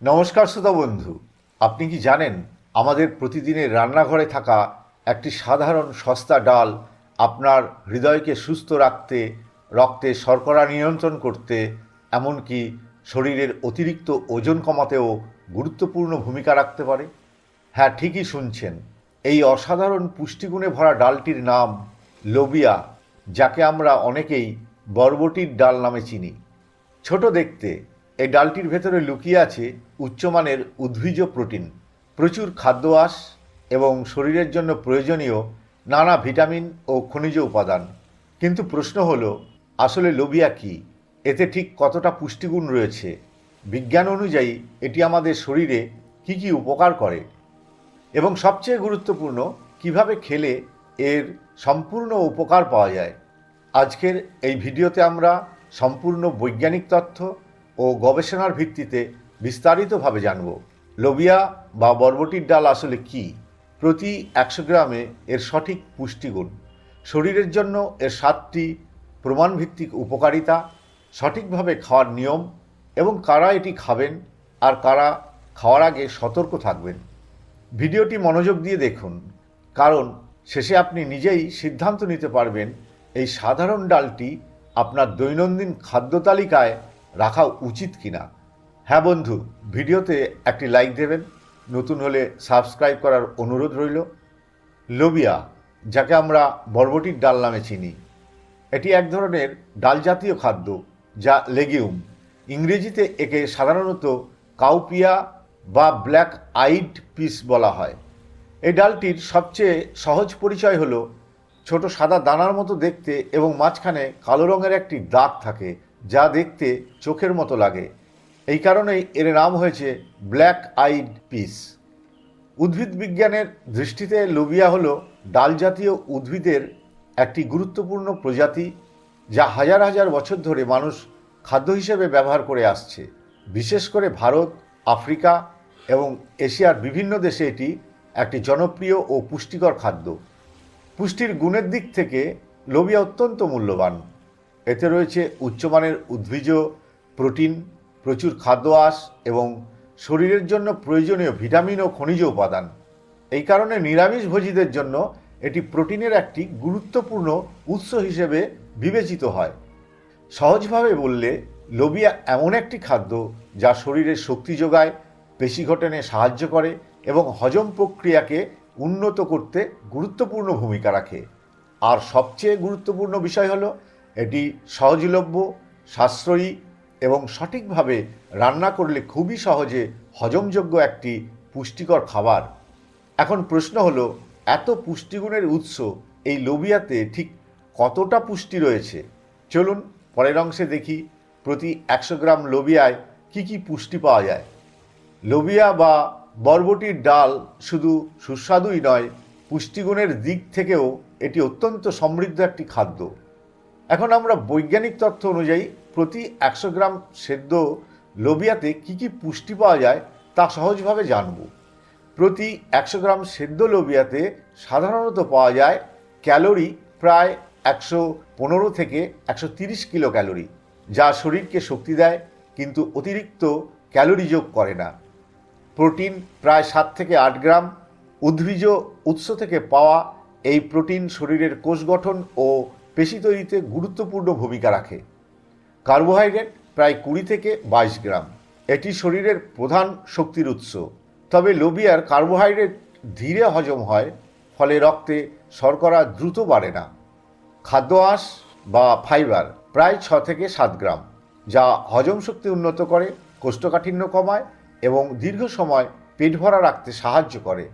নমস্কার শ্রোতা বন্ধু, আপনি কি জানেন আমাদের প্রতিদিনের রান্নাঘরে থাকা একটি সাধারণ সস্তা ডাল আপনার হৃদয়কে সুস্থ রাখতে, রক্তে শর্করা নিয়ন্ত্রণ করতে, এমনকি শরীরের অতিরিক্ত ওজন কমাতেও গুরুত্বপূর্ণ ভূমিকা রাখতে পারে? হ্যাঁ, ঠিকই শুনছেন। এই অসাধারণ পুষ্টিগুণে ভরা ডালটির নাম লোবিয়া, যাকে আমরা অনেকেই বরবটির ডাল নামে চিনি। ছোট দেখতে এই ডালটির ভেতরে লুকিয়ে আছে উচ্চমানের উদ্ভিজ প্রোটিন, প্রচুর খাদ্য আঁশ এবং শরীরের জন্য প্রয়োজনীয় নানা ভিটামিন ও খনিজ উপাদান। কিন্তু প্রশ্ন হলো, আসলে লোবিয়া কী? এতে ঠিক কতটা পুষ্টিগুণ রয়েছে? বিজ্ঞান অনুযায়ী এটি আমাদের শরীরে কী কী উপকার করে এবং সবচেয়ে গুরুত্বপূর্ণ, কিভাবে খেলে এর সম্পূর্ণ উপকার পাওয়া যায়। আজকের এই ভিডিওতে আমরা সম্পূর্ণ বৈজ্ঞানিক তথ্য ও গবেষণার ভিত্তিতে বিস্তারিতভাবে জানব লোবিয়া বা বরবটির ডাল আসলে কী, প্রতি 100 গ্রামে এর সঠিক পুষ্টিগুণ, শরীরের জন্য এর 7টি প্রমাণভিত্তিক উপকারিতা, সঠিকভাবে খাওয়ার নিয়ম এবং কারা এটি খাবেন আর কারা খাওয়ার আগে সতর্ক থাকবেন। ভিডিওটি মনোযোগ দিয়ে দেখুন, কারণ শেষে আপনি নিজেই সিদ্ধান্ত নিতে পারবেন এই সাধারণ ডালটি আপনার দৈনন্দিন খাদ্য তালিকায় রাখা উচিত কিনা। হ্যাঁ বন্ধু, ভিডিওতে একটি লাইক দেবেন, নতুন হলে সাবস্ক্রাইব করার অনুরোধ রইল। লোবিয়া, যাকে আমরা বরবটির ডাল নামে চিনি, এটি এক ধরনের ডাল জাতীয় খাদ্য যা লেগিউম। ইংরেজিতে একে সাধারণত কাউপিয়া বা ব্ল্যাক আইড পিস বলা হয়। এই ডালটির সবচেয়ে সহজ পরিচয় হলো ছোট সাদা দানার মতো দেখতে এবং মাঝখানে কালো রঙের একটি দাগ থাকে, যা দেখতে চোখের মতো লাগে। এই কারণেই এর নাম হয়েছে ব্ল্যাক আইড পিস। উদ্ভিদ বিজ্ঞানের দৃষ্টিতে লোবিয়া হলো ডাল জাতীয় উদ্ভিদের একটি গুরুত্বপূর্ণ প্রজাতি, যা হাজার হাজার বছর ধরে মানুষ খাদ্য হিসেবে ব্যবহার করে আসছে। বিশেষ করে ভারত, আফ্রিকা এবং এশিয়ার বিভিন্ন দেশে এটি একটি জনপ্রিয় ও পুষ্টিকর খাদ্য। পুষ্টির গুণের দিক থেকে লোবিয়া অত্যন্ত মূল্যবান। এতে রয়েছে উচ্চমানের উদ্ভিজ প্রোটিন, প্রচুর খাদ্য আঁশ এবং শরীরের জন্য প্রয়োজনীয় ভিটামিন ও খনিজ উপাদান। এই কারণে নিরামিষভোজীদের জন্য এটি প্রোটিনের একটি গুরুত্বপূর্ণ উৎস হিসেবে বিবেচিত হয়। সহজভাবে বললে, লোবিয়া এমন একটি খাদ্য যা শরীরের শক্তি যোগায়, পেশি গঠনে সাহায্য করে এবং হজম প্রক্রিয়াকে উন্নত করতে গুরুত্বপূর্ণ ভূমিকা রাখে। আর সবচেয়ে গুরুত্বপূর্ণ বিষয় হলো এটি সহজলভ্য, সাশ্রয়ী এবং সঠিকভাবে রান্না করলে খুবই সহজে হজমযোগ্য একটি পুষ্টিকর খাবার। এখন প্রশ্ন হলো, এত পুষ্টিগুণের উৎস এই লোবিয়াতে ঠিক কতটা পুষ্টি রয়েছে? চলুন পরের অংশে দেখি প্রতি 100 গ্রাম লোবিয়ায় কী কী পুষ্টি পাওয়া যায়। লোবিয়া বা বরবটির ডাল শুধু সুস্বাদুই নয়, পুষ্টিগুণের দিক থেকেও এটি অত্যন্ত সমৃদ্ধ একটি খাদ্য। এখন আমরা বৈজ্ঞানিক তথ্য অনুযায়ী প্রতি 100 গ্রাম সেদ্ধ লোবিয়াতে কী কী পুষ্টি পাওয়া যায় তা সহজভাবে জানব। প্রতি 100 গ্রাম সেদ্ধ লোবিয়াতে সাধারণত পাওয়া যায় ক্যালোরি প্রায় 115 থেকে 130 কিলো ক্যালোরি, যা শরীরকে শক্তি দেয় কিন্তু অতিরিক্ত ক্যালোরি যোগ করে না। প্রোটিন প্রায় 7 থেকে 8 গ্রাম। উদ্ভিজ উৎস থেকে পাওয়া এই প্রোটিন শরীরের কোষ গঠন ও পেশি তৈরিতে গুরুত্বপূর্ণ ভূমিকা রাখে। কার্বোহাইড্রেট প্রায় 20 থেকে 22 গ্রাম। এটি শরীরের প্রধান শক্তির উৎস। তবে লোবিয়ার কার্বোহাইড্রেট ধীরে হজম হয়, ফলে রক্তে শর্করা দ্রুত বাড়ে না। খাদ্য আঁশ বা ফাইবার প্রায় 6 থেকে 7 গ্রাম, যা হজম শক্তি উন্নত করে, কোষ্ঠকাঠিন্য কমায় এবং দীর্ঘ সময় পেট ভরা রাখতে সাহায্য করে।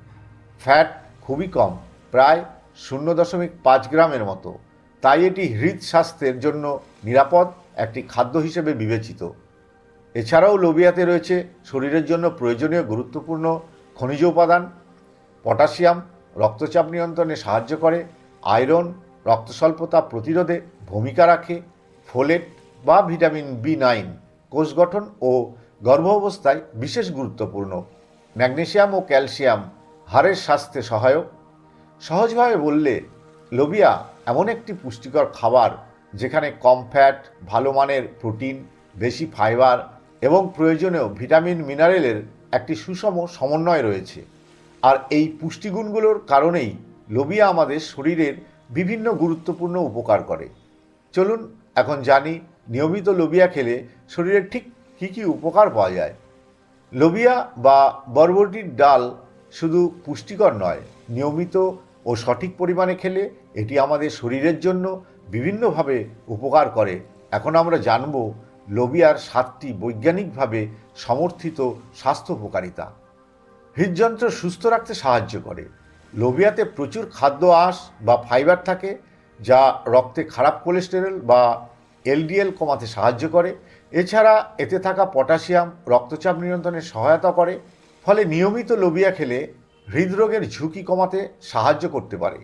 ফ্যাট খুবই কম, প্রায় 0.5 গ্রামের মতো, তাই এটি হৃদস্বাস্থ্যের জন্য নিরাপদ একটি খাদ্য হিসেবে বিবেচিত। এছাড়াও লোবিয়াতে রয়েছে শরীরের জন্য প্রয়োজনীয় গুরুত্বপূর্ণ খনিজ উপাদান। পটাশিয়াম রক্তচাপ নিয়ন্ত্রণে সাহায্য করে, আয়রন রক্তস্বল্পতা প্রতিরোধে ভূমিকা রাখে, ফোলেট বা ভিটামিন বি9 কোষ গঠন ও গর্ভাবস্থায় বিশেষ গুরুত্বপূর্ণ। ম্যাগনেসিয়াম ও ক্যালসিয়াম হাড়ের স্বাস্থ্যে সহায়ক। সহজভাবে বললে, লোবিয়া এমন একটি পুষ্টিকর খাবার যেখানে কম ফ্যাট, ভালো মানের প্রোটিন, বেশি ফাইবার এবং প্রয়োজনীয় ভিটামিন মিনারেলের একটি সুষম সমন্বয় রয়েছে। আর এই পুষ্টিগুণগুলোর কারণেই লোবিয়া আমাদের শরীরের বিভিন্ন গুরুত্বপূর্ণ উপকার করে। চলুন এখন জানি নিয়মিত লোবিয়া খেলে শরীরের ঠিক কী কী উপকার পাওয়া যায়। লোবিয়া বা বরবটির ডাল শুধু পুষ্টিকর নয়, নিয়মিত ও সঠিক পরিমাণে খেলে এটি আমাদের শরীরের জন্য বিভিন্নভাবে উপকার করে। এখন আমরা জানব লোবিয়ার 7টি বৈজ্ঞানিকভাবে সমর্থিত স্বাস্থ্য উপকারিতা। হৃদযন্ত্র সুস্থ রাখতে সাহায্য করে। লোবিয়াতে প্রচুর খাদ্য আঁশ বা ফাইবার থাকে, যা রক্তে খারাপ কোলেস্টেরল বা এলডিএল কমাতে সাহায্য করে। এছাড়া এতে থাকা পটাশিয়াম রক্তচাপ নিয়ন্ত্রণে সহায়তা করে, ফলে নিয়মিত লোবিয়া খেলে হৃদরোগের ঝুঁকি কমাতে সাহায্য করতে পারে।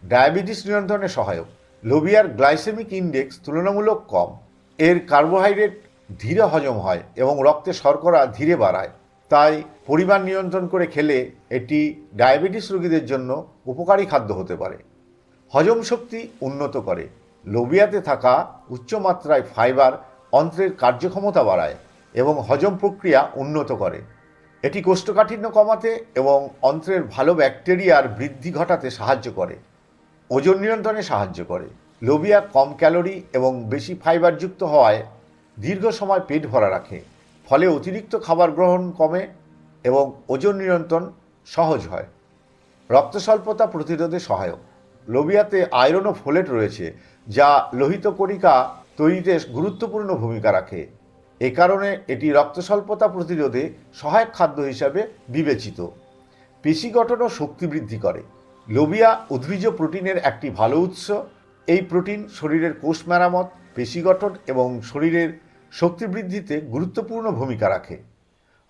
ডায়াবেটিস নিয়ন্ত্রণে সহায়ক। লোবিয়ার গ্লাইসেমিক ইন্ডেক্স তুলনামূলক কম। এর কার্বোহাইড্রেট ধীরে হজম হয় এবং রক্তে শর্করা ধীরে বাড়ায়, তাই পরিমাণ নিয়ন্ত্রণ করে খেলে এটি ডায়াবেটিস রোগীদের জন্য উপকারী খাদ্য হতে পারে। হজম শক্তি উন্নত করে। লোবিয়াতে থাকা উচ্চমাত্রায় ফাইবার অন্ত্রের কার্যক্ষমতা বাড়ায় এবং হজম প্রক্রিয়া উন্নত করে। এটি কোষ্ঠকাঠিন্য কমাতে এবং অন্ত্রের ভালো ব্যাকটেরিয়ার বৃদ্ধি ঘটাতে সাহায্য করে। ওজন নিয়ন্ত্রণে সাহায্য করে। লোবিয়া কম ক্যালোরি এবং বেশি ফাইবারযুক্ত হওয়ায় দীর্ঘ সময় পেট ভরা রাখে, ফলে অতিরিক্ত খাবার গ্রহণ কমে এবং ওজন নিয়ন্ত্রণ সহজ হয়। রক্ত স্বল্পতা প্রতিরোধে সহায়ক। লোবিয়াতে আয়রন ও ফোলেট রয়েছে, যা লোহিত কণিকা তৈরিতে গুরুত্বপূর্ণ ভূমিকা রাখে। এ কারণে এটি রক্ত স্বল্পতা প্রতিরোধে সহায়ক খাদ্য হিসাবে বিবেচিত। পেশি গঠন ও শক্তি বৃদ্ধি করে। লোবিয়া উদ্ভিজ প্রোটিনের একটি ভালো উৎস। এই প্রোটিন শরীরের কোষ মেরামত, পেশি গঠন এবং শরীরের শক্তি বৃদ্ধিতে গুরুত্বপূর্ণ ভূমিকা রাখে।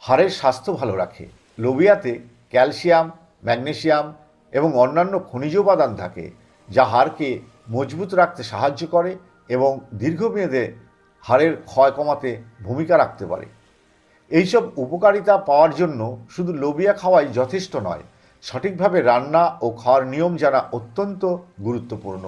হাড়ের স্বাস্থ্য ভালো রাখে। লোবিয়াতে ক্যালসিয়াম, ম্যাগনেসিয়াম এবং অন্যান্য খনিজ উপাদান থাকে, যা হাড়কে মজবুত রাখতে সাহায্য করে এবং দীর্ঘমেয়াদে হাড়ের ক্ষয় কমাতে ভূমিকা রাখতে পারে। এইসব উপকারিতা পাওয়ার জন্য শুধু লোবিয়া খাওয়াই যথেষ্ট নয়, সঠিকভাবে রান্না ও খাওয়ার নিয়ম জানা অত্যন্ত গুরুত্বপূর্ণ।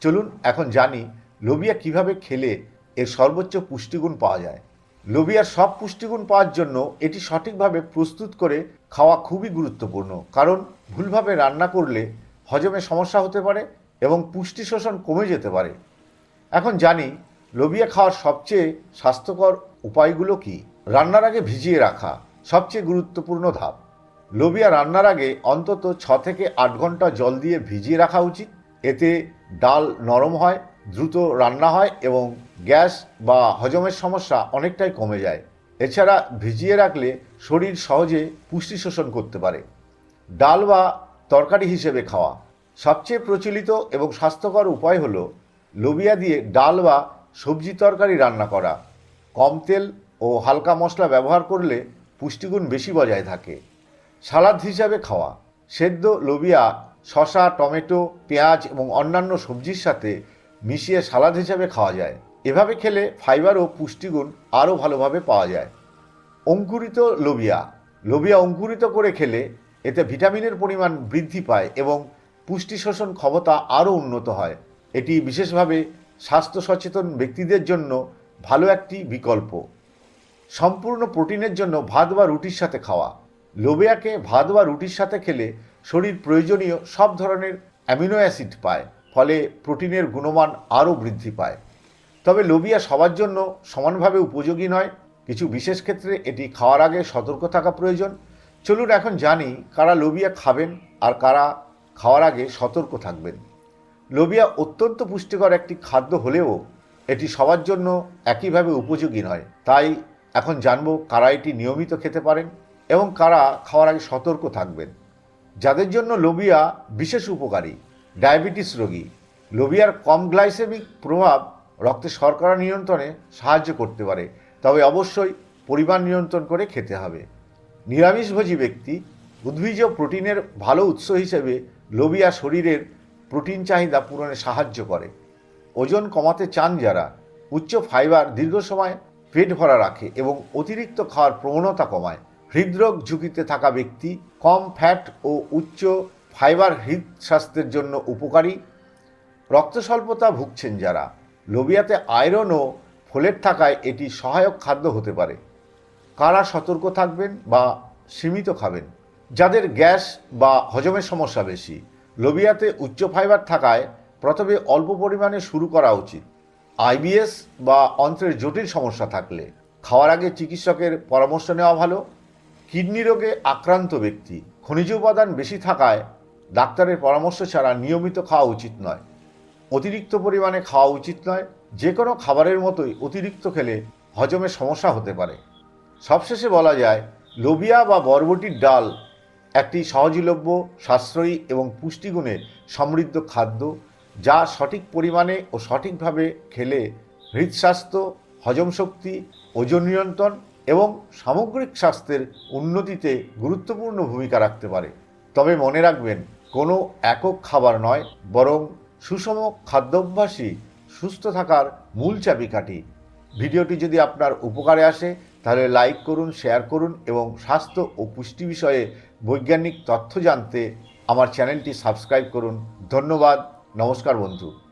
চলুন এখন জানি লোবিয়া কিভাবে খেলে এর সর্বোচ্চ পুষ্টিগুণ পাওয়া যায়। লোবিয়ার সব পুষ্টিগুণ পাওয়ার জন্য এটি সঠিকভাবে প্রস্তুত করে খাওয়া খুবই গুরুত্বপূর্ণ, কারণ ভুলভাবে রান্না করলে হজমে সমস্যা হতে পারে এবং পুষ্টি শোষণ কমে যেতে পারে। এখন জানি লোবিয়া খাওয়ার সবচেয়ে স্বাস্থ্যকর উপায়গুলো কি। রান্নার আগে ভিজিয়ে রাখা সবচেয়ে গুরুত্বপূর্ণ ধাপ। লোবিয়া রান্নার আগে অন্তত 6 থেকে 8 ঘন্টা জল দিয়ে ভিজিয়ে রাখা উচিত। এতে ডাল নরম হয়, দ্রুত রান্না হয় এবং গ্যাস বা হজমের সমস্যা অনেকটাই কমে যায়। এছাড়া ভিজিয়ে রাখলে শরীর সহজে পুষ্টি শোষণ করতে পারে। ডাল বা তরকারি হিসেবে খাওয়া সবচেয়ে প্রচলিত এবং স্বাস্থ্যকর উপায় হলো লোবিয়া দিয়ে ডাল বা সবজি তরকারি রান্না করা। কম তেল ও হালকা মশলা ব্যবহার করলে পুষ্টিগুণ বেশি বজায় থাকে। সালাদ হিসাবে খাওয়া সেদ্ধ লোবিয়া শসা, টমেটো, পেঁয়াজ এবং অন্যান্য সবজির সাথে মিশিয়ে সালাদ হিসাবে খাওয়া যায়। এভাবে খেলে ফাইবার ও পুষ্টিগুণ আরও ভালোভাবে পাওয়া যায়। অঙ্কুরিত লোবিয়া লোবিয়া অঙ্কুরিত করে খেলে এতে ভিটামিনের পরিমাণ বৃদ্ধি পায় এবং পুষ্টি শোষণ ক্ষমতা আরও উন্নত হয়। এটি বিশেষভাবে স্বাস্থ্য সচেতন ব্যক্তিদের জন্য ভালো একটি বিকল্প। সম্পূর্ণ প্রোটিনের জন্য ভাত বা রুটির সাথে খাওয়া লোবিয়াকে ভাত বা রুটির সাথে খেলে শরীর প্রয়োজনীয় সব ধরনের অ্যামিনো অ্যাসিড পায়, ফলে প্রোটিনের গুণমান আরও বৃদ্ধি পায়। তবে লোবিয়া সবার জন্য সমানভাবে উপযোগী নয়। কিছু বিশেষ ক্ষেত্রে এটি খাওয়ার আগে সতর্ক থাকা প্রয়োজন। চলুন এখন জানি কারা লোবিয়া খাবেন আর কারা খাওয়ার আগে সতর্ক থাকবেন। লোবিয়া অত্যন্ত পুষ্টিকর একটি খাদ্য হলেও এটি সবার জন্য একইভাবে উপযোগী নয়। তাই এখন জানবো কারা এটি নিয়মিত খেতে পারেন এবং কারা খাওয়ার আগে সতর্ক থাকবেন। যাদের জন্য লোবিয়া বিশেষ উপকারী, ডায়াবেটিস রোগী। লোবিয়ার কম গ্লাইসেমিক প্রভাব রক্তে শর্করা নিয়ন্ত্রণে সাহায্য করতে পারে, তবে অবশ্যই পরিমাণ নিয়ন্ত্রণ করে খেতে হবে। নিরামিষভোজী ব্যক্তি। উদ্ভিজ প্রোটিনের ভালো উৎস হিসেবে লোবিয়া শরীরের প্রোটিন চাহিদা পূরণে সাহায্য করে। ওজন কমাতে চান যারা। উচ্চ ফাইবার দীর্ঘ সময় পেট ভরা রাখে এবং অতিরিক্ত খাওয়ার প্রবণতা কমায়। হৃদরোগ ঝুঁকিতে থাকা ব্যক্তি। কম ফ্যাট ও উচ্চ ফাইবার হৃদ স্বাস্থ্যের জন্য উপকারী। রক্ত স্বল্পতা ভুগছেন যারা। লোবিয়াতে আয়রন ও ফোলেট থাকায় এটি সহায়ক খাদ্য হতে পারে। কারা সতর্ক থাকবেন বা সীমিত খাবেন? যাদের গ্যাস বা হজমের সমস্যা বেশি, লোবিয়াতে উচ্চ ফাইবার থাকায় প্রথমে অল্প পরিমাণে শুরু করা উচিত। আইবিএস বা অন্ত্রের জটিল সমস্যা থাকলে খাওয়ার আগে চিকিৎসকের পরামর্শ নেওয়া ভালো। কিডনি রোগে আক্রান্ত ব্যক্তি, খনিজ উপাদান বেশি থাকায় ডাক্তারের পরামর্শ ছাড়া নিয়মিত খাওয়া উচিত নয়। অতিরিক্ত পরিমাণে খাওয়া উচিত নয়। যে কোনো খাবারের মতোই অতিরিক্ত খেলে হজমের সমস্যা হতে পারে। সবশেষে বলা যায়, লোবিয়া বা বরবটির ডাল একটি সহজলভ্য, সাশ্রয়ী এবং পুষ্টিগুণে সমৃদ্ধ খাদ্য, যা সঠিক পরিমাণে ও সঠিকভাবে খেলে হৃদস্বাস্থ্য, হজম শক্তি, ওজন নিয়ন্ত্রণ এবং সামগ্রিক স্বাস্থ্যের উন্নতিতে গুরুত্বপূর্ণ ভূমিকা রাখতে পারে। তবে মনে রাখবেন, কোনো একক খাবার নয়, বরং সুষম খাদ্যাভ্যাসই সুস্থ থাকার মূল চাবিকাঠি। ভিডিওটি যদি আপনার উপকারে আসে তাহলে লাইক করুন, শেয়ার করুন এবং স্বাস্থ্য ও পুষ্টি বিষয়ে বৈজ্ঞানিক তথ্য জানতে আমার চ্যানেলটি সাবস্ক্রাইব করুন। ধন্যবাদ। নমস্কার বন্ধু।